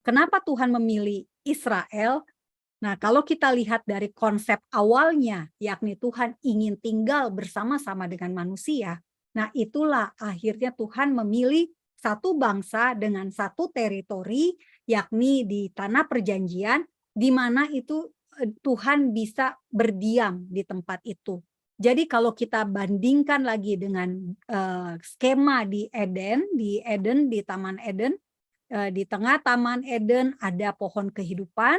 Kenapa Tuhan memilih Israel? Nah, kalau kita lihat dari konsep awalnya, yakni Tuhan ingin tinggal bersama-sama dengan manusia, nah itulah akhirnya Tuhan memilih satu bangsa dengan satu teritori, yakni di tanah perjanjian, di mana itu Tuhan bisa berdiam di tempat itu. Jadi kalau kita bandingkan lagi dengan skema di Taman Eden, di tengah Taman Eden ada pohon kehidupan,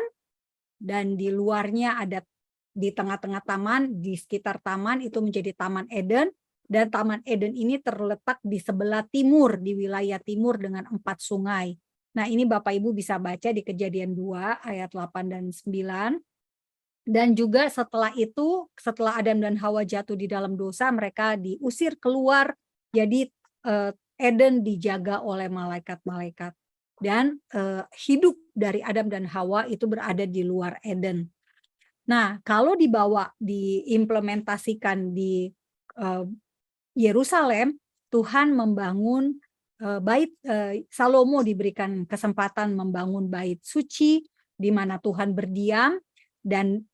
dan di luarnya ada di tengah-tengah taman, di sekitar taman itu menjadi Taman Eden, dan Taman Eden ini terletak di sebelah timur, di wilayah timur dengan 4 sungai. Nah, ini Bapak Ibu bisa baca di Kejadian 2 ayat 8 dan 9. Dan juga setelah itu, setelah Adam dan Hawa jatuh di dalam dosa, mereka diusir keluar, jadi Eden dijaga oleh malaikat-malaikat. Dan hidup dari Adam dan Hawa itu berada di luar Eden. Nah, kalau diimplementasikan di Yerusalem, Tuhan membangun Salomo diberikan kesempatan membangun bait suci di mana Tuhan berdiam, dan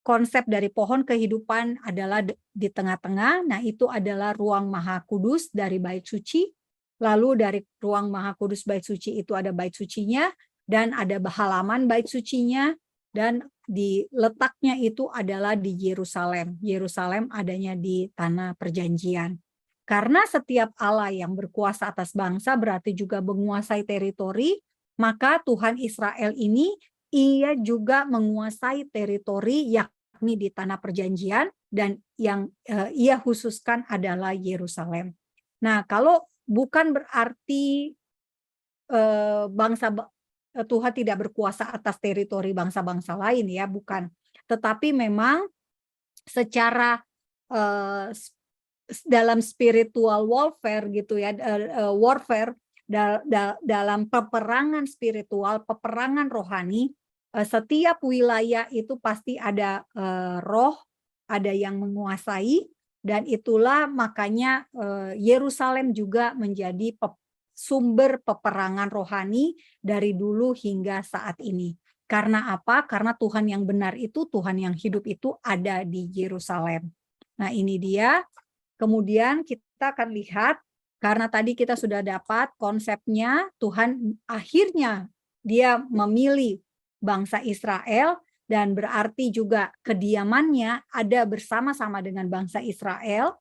konsep dari pohon kehidupan adalah di tengah-tengah. Nah, itu adalah ruang maha kudus dari bait suci. Lalu dari ruang maha kudus bait suci itu ada bait sucinya, dan ada halaman bait sucinya, dan di letaknya itu adalah di Yerusalem. Yerusalem adanya di tanah perjanjian. Karena setiap Allah yang berkuasa atas bangsa berarti juga menguasai teritori, maka Tuhan Israel ini ia juga menguasai teritori yakni di tanah perjanjian, dan yang ia khususkan adalah Yerusalem. Nah, kalau bukan berarti Tuhan tidak berkuasa atas teritori bangsa-bangsa lain ya, bukan. Tetapi memang secara dalam spiritual warfare gitu ya, dalam peperangan spiritual, peperangan rohani, setiap wilayah itu pasti ada roh, ada yang menguasai, dan itulah makanya Yerusalem juga menjadi sumber peperangan rohani dari dulu hingga saat ini. Karena apa? Karena Tuhan yang benar itu, Tuhan yang hidup itu ada di Yerusalem. Nah, ini dia. Kemudian kita akan lihat, karena tadi kita sudah dapat konsepnya, Tuhan akhirnya dia memilih bangsa Israel, dan berarti juga kediamannya ada bersama-sama dengan bangsa Israel.